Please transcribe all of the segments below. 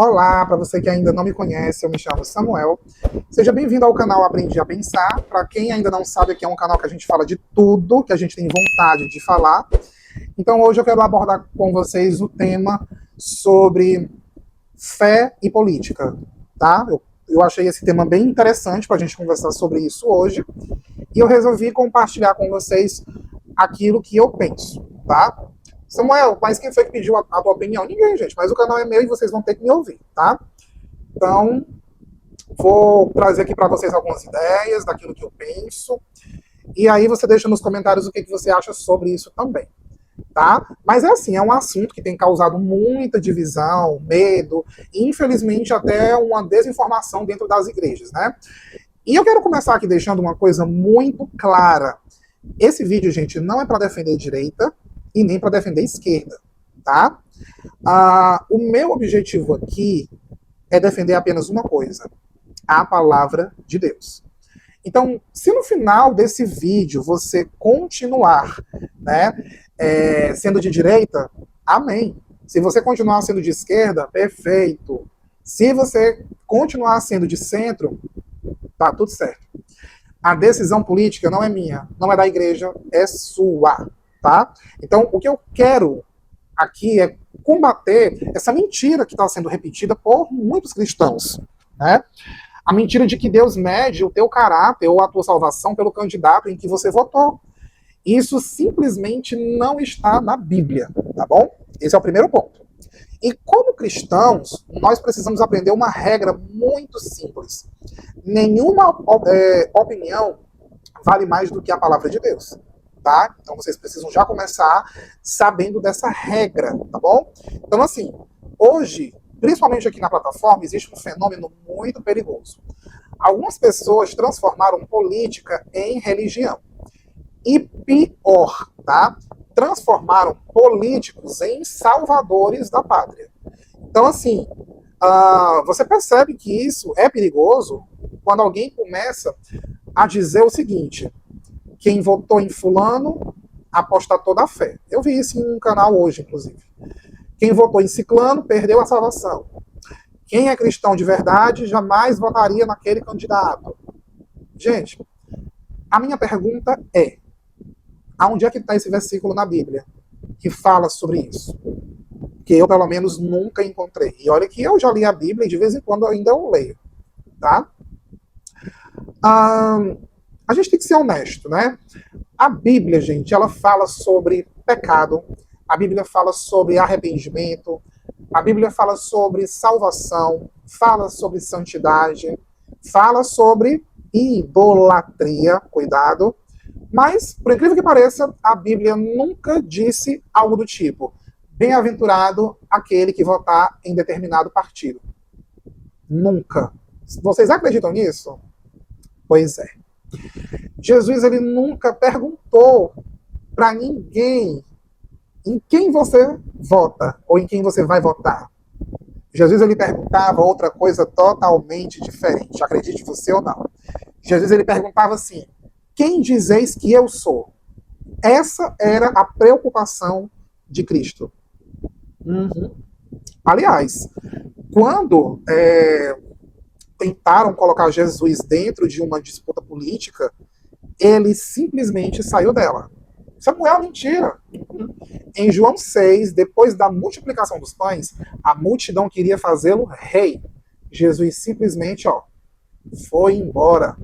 Olá, para você que ainda não me conhece, eu me chamo Samuel. Seja bem-vindo ao canal Aprendi a Pensar. Para quem ainda não sabe, aqui é um canal que a gente fala de tudo que a gente tem vontade de falar. Então hoje eu quero abordar com vocês o tema sobre fé e política, tá? Eu achei esse tema bem interessante para a gente conversar sobre isso hoje. E eu resolvi compartilhar com vocês aquilo que eu penso, tá? Samuel, mas quem foi que pediu a tua opinião? Ninguém, gente, mas o canal é meu e vocês vão ter que me ouvir, tá? Então, vou trazer aqui para vocês algumas ideias daquilo que eu penso, e aí você deixa nos comentários o que você acha sobre isso também, tá? Mas é assim, é um assunto que tem causado muita divisão, medo, e infelizmente até uma desinformação dentro das igrejas, né? E eu quero começar aqui deixando uma coisa muito clara. Esse vídeo, gente, não é para defender direita, e nem para defender a esquerda, tá? O meu objetivo aqui é defender apenas uma coisa, a palavra de Deus. Então, se no final desse vídeo você continuar, né, sendo de direita, amém. Se você continuar sendo de esquerda, perfeito. Se você continuar sendo de centro, tá tudo certo. A decisão política não é minha, não é da igreja, é sua. Tá? Então, o que eu quero aqui é combater essa mentira que está sendo repetida por muitos cristãos. Né? A mentira de que Deus mede o teu caráter ou a tua salvação pelo candidato em que você votou. Isso simplesmente não está na Bíblia, tá bom? Esse é o primeiro ponto. E como cristãos, nós precisamos aprender uma regra muito simples. Nenhuma opinião vale mais do que a palavra de Deus. Tá? Então vocês precisam já começar sabendo dessa regra, tá bom? Então assim, hoje, principalmente aqui na plataforma, existe um fenômeno muito perigoso. Algumas pessoas transformaram política em religião. E pior, tá? Transformaram políticos em salvadores da pátria. Então assim, você percebe que isso é perigoso quando alguém começa a dizer o seguinte: quem votou em fulano apostatou da fé. Eu vi isso em um canal hoje, inclusive. Quem votou em ciclano perdeu a salvação. Quem é cristão de verdade jamais votaria naquele candidato. Gente, a minha pergunta é: aonde é que está esse versículo na Bíblia que fala sobre isso? Que eu, pelo menos, nunca encontrei. E olha que eu já li a Bíblia e de vez em quando ainda eu leio. Tá? A gente tem que ser honesto, né? A Bíblia, gente, ela fala sobre pecado, a Bíblia fala sobre arrependimento, a Bíblia fala sobre salvação, fala sobre santidade, fala sobre idolatria, cuidado. Mas, por incrível que pareça, a Bíblia nunca disse algo do tipo: bem-aventurado aquele que votar em determinado partido. Nunca. Vocês acreditam nisso? Pois é. Jesus, ele nunca perguntou para ninguém em quem você vota ou em quem você vai votar. Jesus, ele perguntava outra coisa totalmente diferente, acredite você ou não. Jesus, ele perguntava assim: quem dizeis que eu sou? Essa era a preocupação de Cristo. Aliás, quando tentaram colocar Jesus dentro de uma disputa política, ele simplesmente saiu dela. Samuel, mentira. Em João 6, depois da multiplicação dos pães, a multidão queria fazê-lo rei. Jesus simplesmente, foi embora.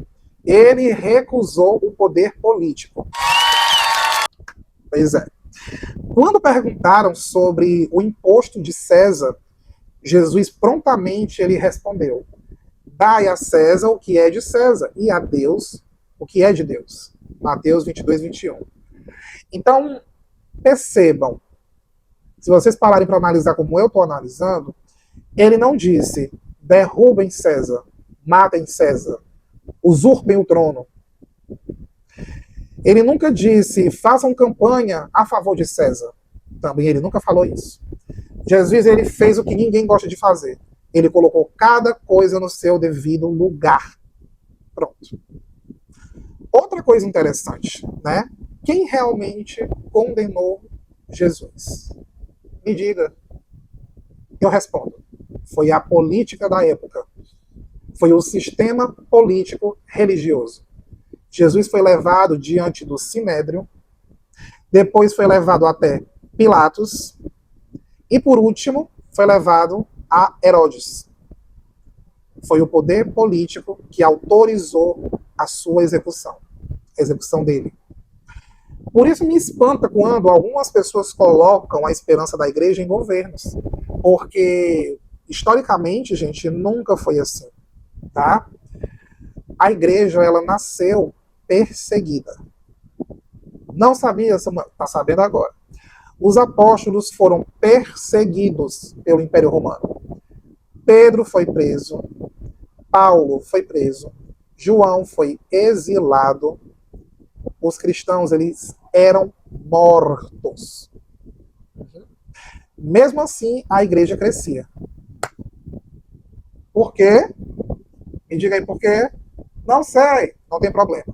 Ele recusou o poder político. Pois é. Quando perguntaram sobre o imposto de César, Jesus prontamente ele respondeu: dai a César o que é de César, e a Deus o que é de Deus. Mateus 22, 21. Então, percebam, se vocês pararem para analisar como eu estou analisando, ele não disse: derrubem César, matem César, usurpem o trono. Ele nunca disse: façam campanha a favor de César. Também ele nunca falou isso. Jesus, ele fez o que ninguém gosta de fazer. Ele colocou cada coisa no seu devido lugar. Pronto. Outra coisa interessante, né? Quem realmente condenou Jesus? Me diga. Eu respondo: foi a política da época. Foi o sistema político religioso. Jesus foi levado diante do Sinédrio, depois foi levado até Pilatos, e por último foi levado a Herodes. Foi o poder político que autorizou a sua execução, a execução dele. Por isso me espanta quando algumas pessoas colocam a esperança da igreja em governos, porque historicamente, gente, nunca foi assim, tá? A igreja, ela nasceu perseguida. Não sabia, Samuel? Está sabendo agora. Os apóstolos foram perseguidos pelo Império Romano. Pedro foi preso, Paulo foi preso, João foi exilado. Os cristãos, eles eram mortos. Mesmo assim, a igreja crescia. Por quê? Me diga aí por quê. Não sei, não tem problema.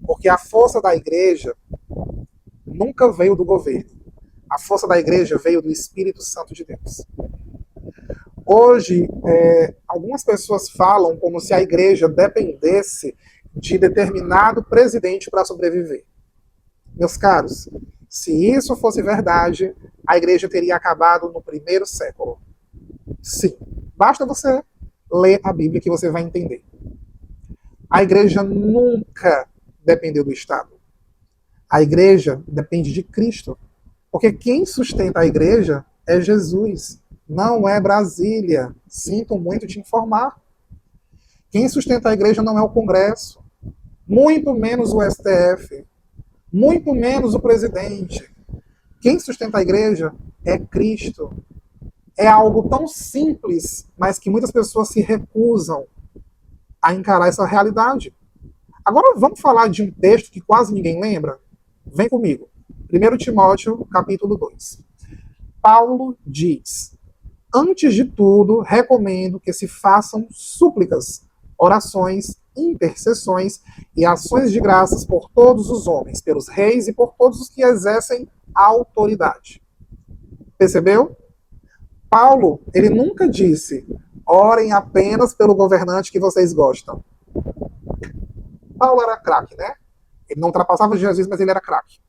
Porque a força da igreja nunca veio do governo. A força da igreja veio do Espírito Santo de Deus. Hoje, algumas pessoas falam como se a igreja dependesse de determinado presidente para sobreviver. Meus caros, se isso fosse verdade, a igreja teria acabado no primeiro século. Sim, basta você ler a Bíblia que você vai entender. A igreja nunca dependeu do Estado. A igreja depende de Cristo. Porque quem sustenta a igreja é Jesus, não é Brasília. Sinto muito te informar. Quem sustenta a igreja não é o Congresso, muito menos o STF, muito menos o presidente. Quem sustenta a igreja é Cristo. É algo tão simples, mas que muitas pessoas se recusam a encarar essa realidade. Agora vamos falar de um texto que quase ninguém lembra? Vem comigo. 1 Timóteo, capítulo 2. Paulo diz: antes de tudo, recomendo que se façam súplicas, orações, intercessões e ações de graças por todos os homens, pelos reis e por todos os que exercem autoridade. Percebeu? Paulo, ele nunca disse: orem apenas pelo governante que vocês gostam. Paulo era craque, né? Ele não ultrapassava Jesus, mas ele era craque.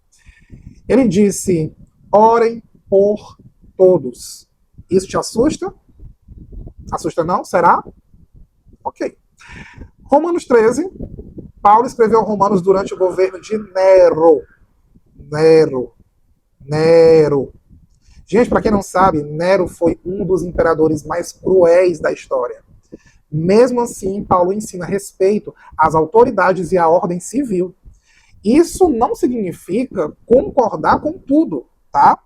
Ele disse: orem por todos. Isso te assusta? Assusta não? Será? Ok. Romanos 13. Paulo escreveu Romanos durante o governo de Nero. Nero. Gente, para quem não sabe, Nero foi um dos imperadores mais cruéis da história. Mesmo assim, Paulo ensina respeito às autoridades e à ordem civil. Isso não significa concordar com tudo, tá?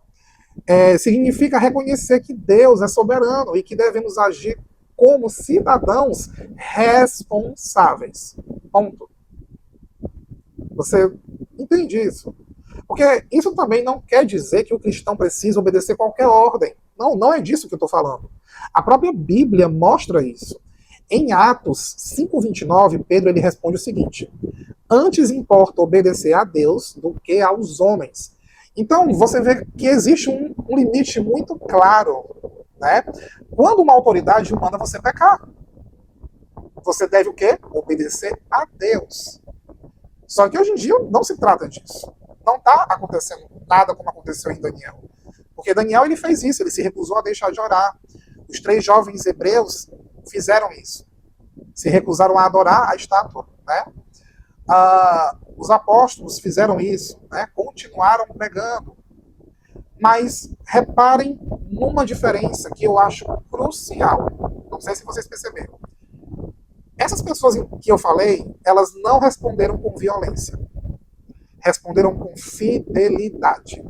Significa reconhecer que Deus é soberano e que devemos agir como cidadãos responsáveis. Ponto. Você entende isso? Porque isso também não quer dizer que o cristão precisa obedecer qualquer ordem. Não, não é disso que eu estou falando. A própria Bíblia mostra isso. Em Atos 5:29, Pedro ele responde o seguinte: antes importa obedecer a Deus do que aos homens. Então, você vê que existe um limite muito claro, né? Quando uma autoridade manda você pecar, você deve o quê? Obedecer a Deus. Só que hoje em dia não se trata disso. Não está acontecendo nada como aconteceu em Daniel. Porque Daniel ele fez isso, ele se recusou a deixar de orar. Os 3 jovens hebreus fizeram isso. Se recusaram a adorar a estátua, né? Os apóstolos fizeram isso, né? Continuaram pregando. Mas reparem numa diferença que eu acho crucial. Não sei se vocês perceberam. Essas pessoas que eu falei, elas não responderam com violência. Responderam com fidelidade.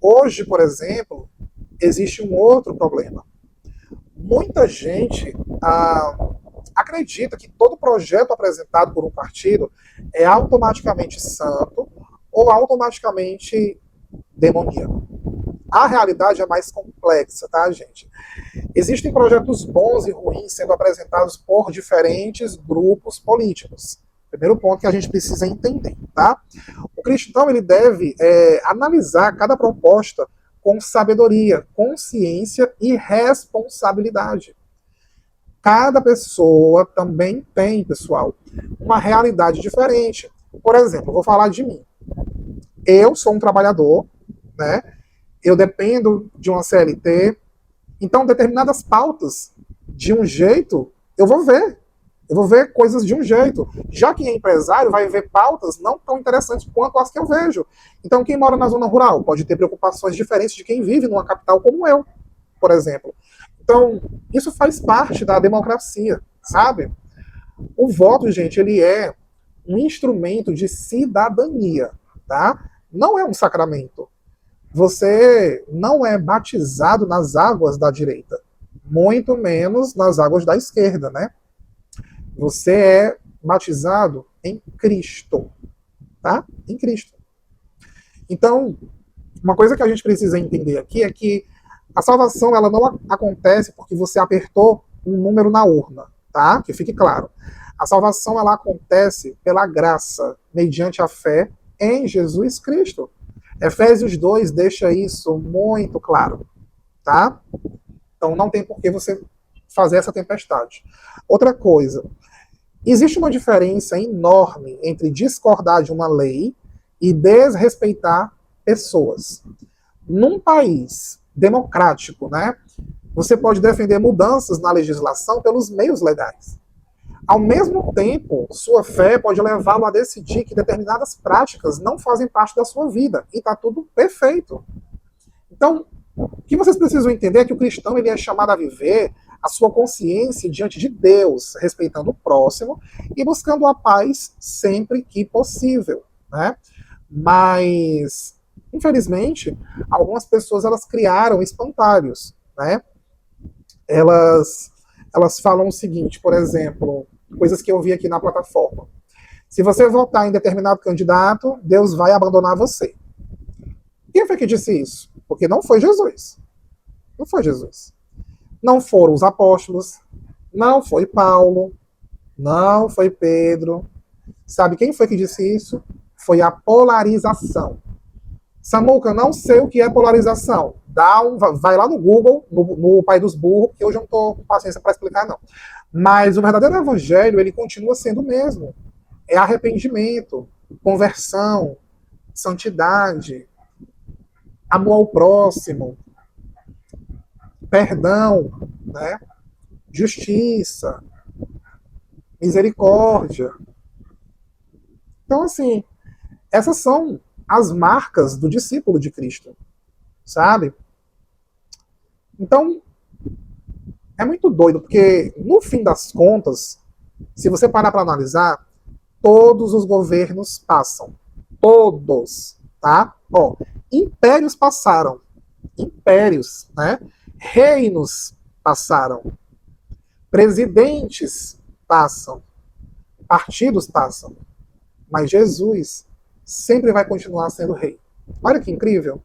Hoje, por exemplo, existe um outro problema. Muita gente acredita que todo projeto apresentado por um partido é automaticamente santo ou automaticamente demoníaco. A realidade é mais complexa, tá, gente? Existem projetos bons e ruins sendo apresentados por diferentes grupos políticos. Primeiro ponto que a gente precisa entender, tá? O cristão ele deve analisar cada proposta com sabedoria, consciência e responsabilidade. Cada pessoa também tem, pessoal, uma realidade diferente. Por exemplo, vou falar de mim. Eu sou um trabalhador, né? Eu dependo de uma CLT, então determinadas pautas de um jeito eu vou ver. Eu vou ver coisas de um jeito. Já quem é empresário vai ver pautas não tão interessantes quanto as que eu vejo. Então, quem mora na zona rural pode ter preocupações diferentes de quem vive numa capital como eu, por exemplo. Então, isso faz parte da democracia, sabe? O voto, gente, ele é um instrumento de cidadania, tá? Não é um sacramento. Você não é batizado nas águas da direita, muito menos nas águas da esquerda, né? Você é batizado em Cristo, tá? Em Cristo. Então, uma coisa que a gente precisa entender aqui é que a salvação ela não acontece porque você apertou um número na urna, tá? Que fique claro. A salvação ela acontece pela graça, mediante a fé em Jesus Cristo. Efésios 2 deixa isso muito claro, tá? Então não tem por que você fazer essa tempestade. Outra coisa, existe uma diferença enorme entre discordar de uma lei e desrespeitar pessoas. Num país democrático, né, você pode defender mudanças na legislação pelos meios legais. Ao mesmo tempo, sua fé pode levá-lo a decidir que determinadas práticas não fazem parte da sua vida. E está tudo perfeito. Então, o que vocês precisam entender é que o cristão ele é chamado a viver a sua consciência diante de Deus, respeitando o próximo e buscando a paz sempre que possível, né? Mas, infelizmente, algumas pessoas elas criaram espantalhos, né? Elas falam o seguinte, por exemplo, coisas que eu vi aqui na plataforma. Se você votar em determinado candidato, Deus vai abandonar você. Quem foi que disse isso? Porque não foi Jesus. Não foi Jesus. Não foram os apóstolos, não foi Paulo, não foi Pedro. Sabe quem foi que disse isso? Foi a polarização. Samuca, não sei o que é polarização. Vai lá no Google, no Pai dos Burros, que hoje eu não estou com paciência para explicar, não. Mas o verdadeiro evangelho, ele continua sendo o mesmo. É arrependimento, conversão, santidade, amor ao próximo, perdão, né? Justiça, misericórdia. Então, assim, essas são as marcas do discípulo de Cristo, sabe? Então, é muito doido, porque no fim das contas, se você parar para analisar, todos os governos passam. Todos, tá? Ó, impérios passaram. Impérios, né? Reinos passaram. Presidentes passam. Partidos passam. Mas Jesus sempre vai continuar sendo rei. Olha que incrível.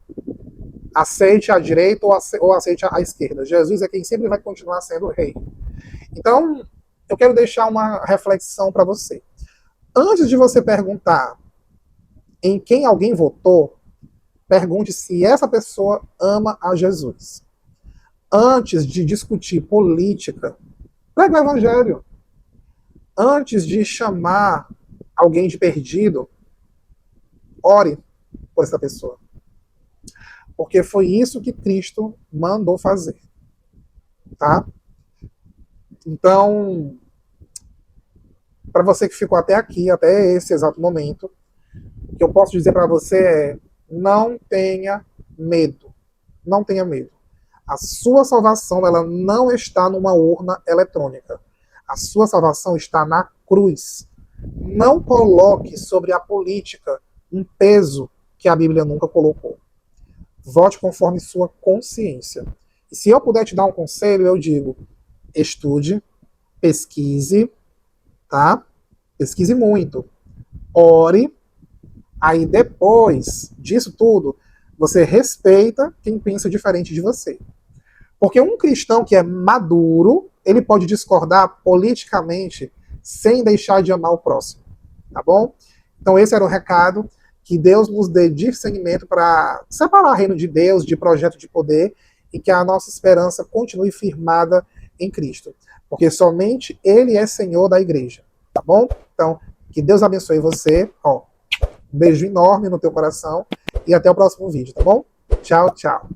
Aceite a direita ou aceite a esquerda. Jesus é quem sempre vai continuar sendo rei. Então, eu quero deixar uma reflexão para você. Antes de você perguntar em quem alguém votou, pergunte se essa pessoa ama a Jesus. Antes de discutir política, pregue o evangelho. Antes de chamar alguém de perdido, ore por essa pessoa. Porque foi isso que Cristo mandou fazer. Tá? Então, para você que ficou até aqui, até esse exato momento, o que eu posso dizer para você é: não tenha medo. Não tenha medo. A sua salvação ela não está numa urna eletrônica. A sua salvação está na cruz. Não coloque sobre a política um peso que a Bíblia nunca colocou. Vote conforme sua consciência. E se eu puder te dar um conselho, eu digo: estude, pesquise, tá? Pesquise muito. Ore. Aí depois disso tudo, você respeita quem pensa diferente de você. Porque um cristão que é maduro, ele pode discordar politicamente sem deixar de amar o próximo. Tá bom? Então esse era o recado. Que Deus nos dê discernimento para separar o reino de Deus de projeto de poder e que a nossa esperança continue firmada em Cristo. Porque somente Ele é Senhor da igreja, tá bom? Então, que Deus abençoe você. Ó, um beijo enorme no teu coração e até o próximo vídeo, tá bom? Tchau, tchau.